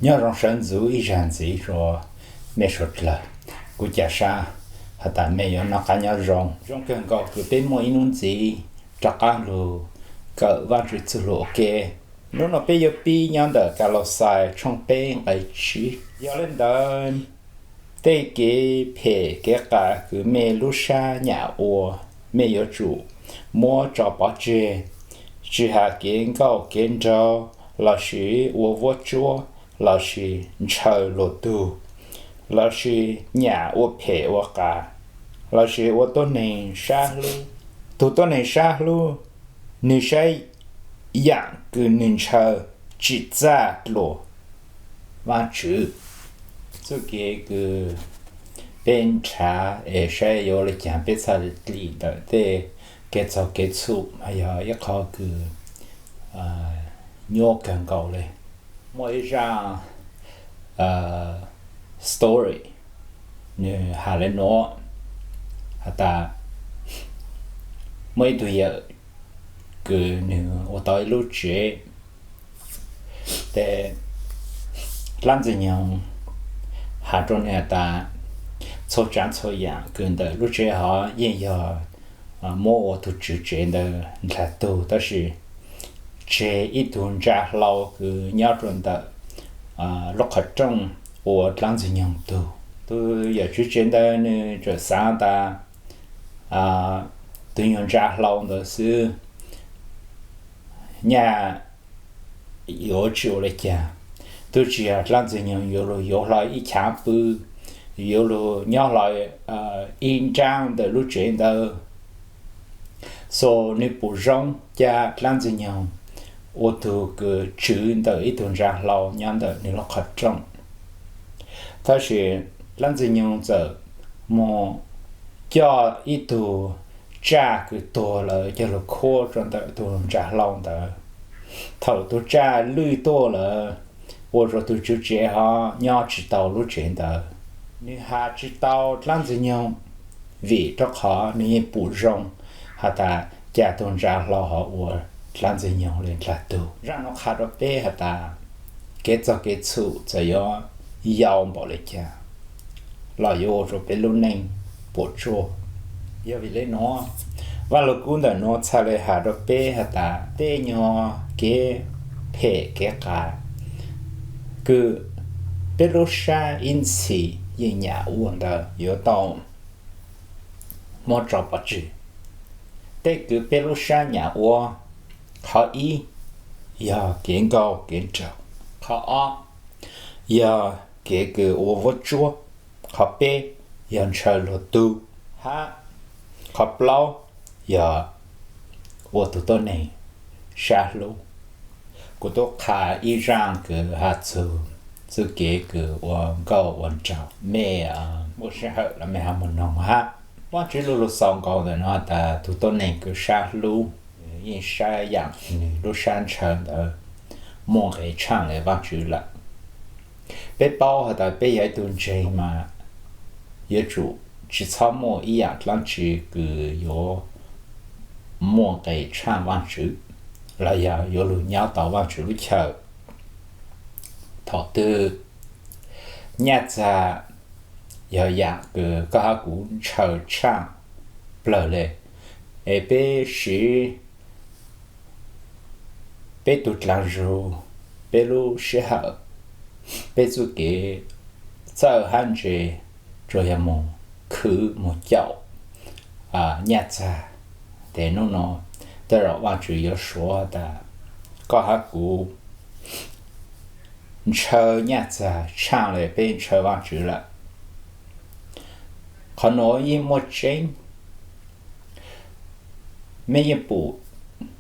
nhớ rằng sáng dữ ý rằng gì rồi mẹ sốt là cụ cha sa hạt ta mẹ yo nó cả nhớ rằng trong cái gọi cứ bên mỗi nón gì chắc ăn luôn cỡ và chữ chữ luôn ok nó bây giờ pi nhớ được cả lò xài trong bên cái chi giờ lên đơn tê cái cả cứ mẹ lúc sa nhà ô mẹ yo chủ mua cho bỏ chơi chỉ hạ kiến câu kiến trâu là sĩ ô vô chúa là sĩ chờ lộ tu là sĩ nhà ô phê ô cả là sĩ ô tô này xa lu tu tô này xa lu ni sai dạng cứ nên chờ chỉ ra lộ và chữ số kia cứ bên trà ở sai yo le chẳng biết sao lý đó thế cái cho cái số hay là cái khó cứ nhớ càng cầu lên mỗi ra story như hà lên nó ta mấy tuổi cứ như ở tại lúc trẻ để làm gì nhau hà trong này ta số trang số dạng cứ để lúc trẻ họ yên giờ mua ô tô chữ chuyện đó là tu đó là chế ít tuần ra lâu cứ nhớ trong đó lúc học trong ô làm gì nhung tu tôi giờ chữ chuyện đó nên cho sáng ta tuần nhung ra lâu đó là nhà yếu chịu lại cha tôi chỉ làm gì nhung yếu lại ít chán bự yếu rồi nhớ lại in trang de lúc chuyện đó so nếu bổ sung cha làm gì nhau ô tô cứ chữ đó ít tuần ra lâu nhắn đó nếu nó khát trong ta sẽ làm gì nhau giờ mà cho ít tu cha cứ to là cho nó khó trong đó tuần ra lâu đó thầu tu cha lười to là ô rồi tu chữ trẻ họ nhớ chỉ tàu lúc chuyện đó nếu hạ chỉ tàu làm gì nhau vì cho họ nếu bổ sung họ ta cha tôn ra lo họ ở làm gì nhau lên là tu ra nó khá là bé họ ta kết cho kết chủ cho yo giàu bỏ lại cha lo yo rồi bé luôn nên bổ trợ giờ vì lấy nó và lúc cũng đã nó trả lời họ đó bé họ ta bé nhỏ cái phê cái cả cứ bé lúc xa in xì như nhà uống đó yếu tao mua cho bà chị thế cứ bé lúc xa nhà uống họ ý giờ kiến câu kiến trâu họ giờ cái cứ uống vô chúa họ bé giờ chơi lô tu họ lâu giờ uống tụi tôi này xa luôn của tôi khá ý rằng cứ hạt sự kế cứ uống câu uống trâu mẹ một sẽ hợp là mẹ một nòng ha mà chỉ lúc xong câu thì nó ta tụi tôi này cứ xa luôn nhưng xa dạng lúc sáng chân đó mong cái chăng để vang chữ là bé bao hay ta bé ấy tuần chơi mà yếu chủ chỉ sau một ý dạng làm chữ cứ yếu mong cái chăng vang chữ là giờ yếu lúc nhau tàu vang chữ lúc chờ thọ tư nhát ra giờ dạng cứ có hai cú chờ chăng bờ lệ ấy bé sĩ bé tụt lang rồi bé lu sĩ hở bé chú cái giờ hành chế rồi là một khứ một chậu nhát ra để nó để rồi vào chủ yếu số ta có hai cú chờ nhát ra chăng lại bên chờ vào chủ là còn nói như một chuyện mấy bộ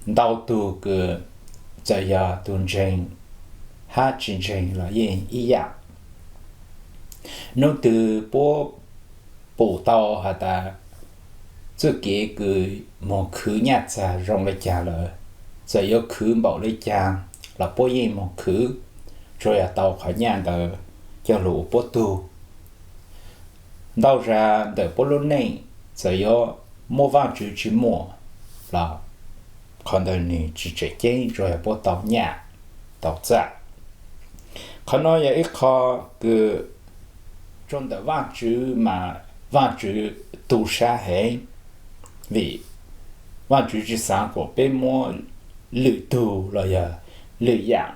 đào tu cái giờ ya tuần trình hát chương trình là yên ý dạng nó từ bộ tàu hà ta trước kia cứ một khứ nhát ra rong lấy cha là giờ yo khứ bảo lấy cha là bố yên một khứ rồi tàu khỏi nhà đó cho lũ bố tu đào ra để bố luôn này giờ yo mua vàng chữ chỉ mua là còn đời này chỉ chạy chơi rồi bố tàu nhà tàu ra 可能有一个个中的忘记嘛，忘记读啥嘿，为忘记这三个被么绿读了呀，绿样，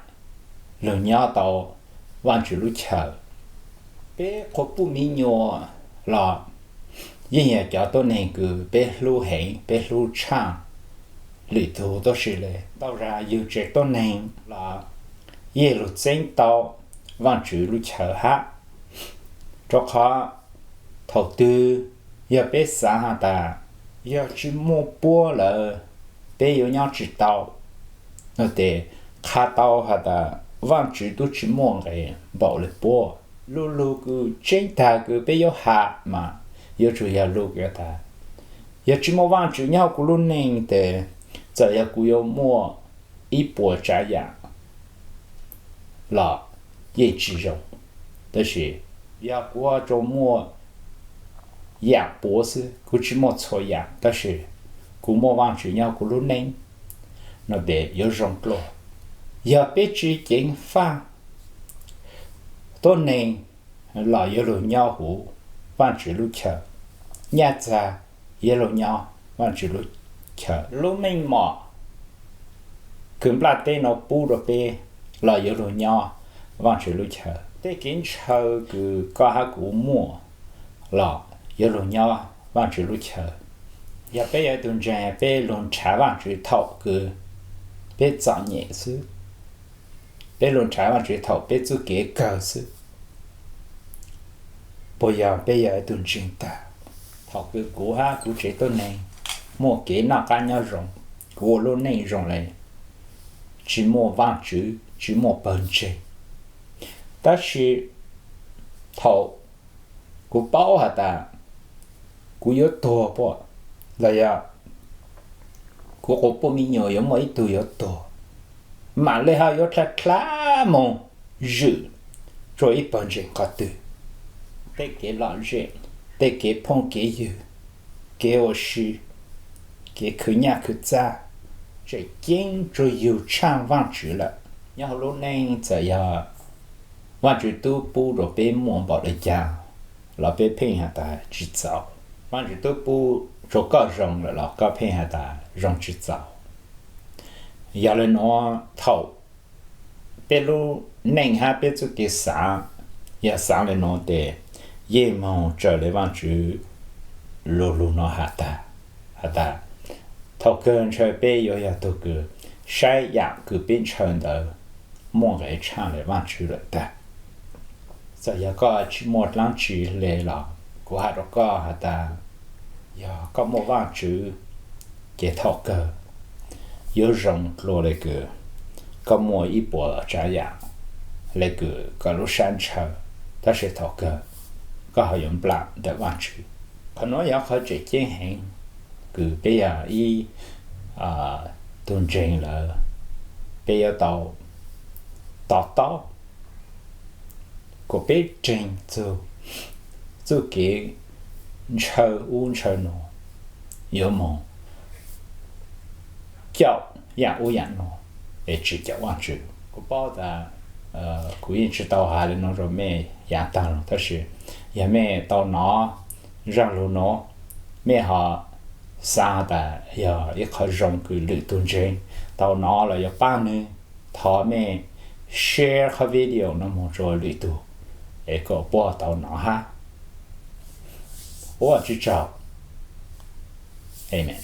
绿鸟到忘记路桥，被个不明了了，人家叫到那个被路黑，被路长。绿图都是嘞，当然有这多年啦，一路走到往住路桥下，这下头都要被杀下的，要去摸波了，被有人知道，那得看到下的往住都去摸个，包了波，路个真大个被有下嘛，有主要路个的，要去摸往住鸟咕噜宁的。这也古有么一波这样了也只用，但是也古种么样波是古只么错样，但是古么往住鸟古路宁，那得有用了，也别只经发，多年老有路鸟湖往住路桥，伢子也路鸟往住路。lúc mình mò cứ bắt tay nó bù rồi bé là yêu rồi nhau vẫn chỉ lúc chờ để kiến chờ cứ có hai cú mua là yêu rồi nhau vẫn chỉ lúc chờ giờ bé ở tuần trà bé luôn trả vẫn chỉ thầu cứ bé chọn nhẹ sư bé luôn trả vẫn chỉ thầu bé chú kế cờ sư bây giờ bé ở tuần trình ta thầu cứ cú ha cú chế tuần này mua kế nào cá nhau rồng của lô này rồng này chỉ mua vàng chữ chỉ mua bẩn chế ta chỉ thầu của bao hả ta của yếu tố bỏ là ya của bộ mình nhiều yếu mấy tuổi yếu tố mà lấy hai yếu là khá mong dự rồi ít bẩn chế có từ để kế lọ chế để kế phong kế dự kế ô sư cái khử nhà khử cha, chỉ kiến rồi yêu trang văn chữ là, nhưng lúc này giờ ya văn chữ tu bu rồi bé muốn bảo để cha, là bé phê hạt ta chỉ giáo, văn chữ tu bu rồi có rong là có phê hạt ta rong chỉ giáo, giờ lên nó thầu, bé lúc này ha bé chú cái sáng, ya sáng lên nó để, ye mong trở lại văn chữ, lù nó hạt ta. Thầu cơn chơi bê yo ya tô cứ sai dạng cứ bên chân đó mong cái trang lại văn chữ lại ta giờ ya có chỉ một lăng chữ lệ là của hai đó có hả ta ya có một văn chữ cái thầu cơ yếu rộng lô lại cứ có một ít bộ trái dạng lại cứ có lúc sáng chờ ta sẽ thầu cơ có họ dùng bạc để văn chữ còn nói ya khó chỉ chiến hành cứ bây giờ y tuần trình là bây giờ tàu của bé trình cho cái chờ nó yếu mong教养无养咯，也只教完之。我报的古人知道哈的那种咩养大了，但是也没到哪让路哪没哈。xa ta giờ ít khó rong cứ lựa tuần trên tàu nó là giờ ba nữa thọ mẹ share cái video nó một rồi lựa tu để có bỏ tàu nó ha. Ủa chú chào. Amen.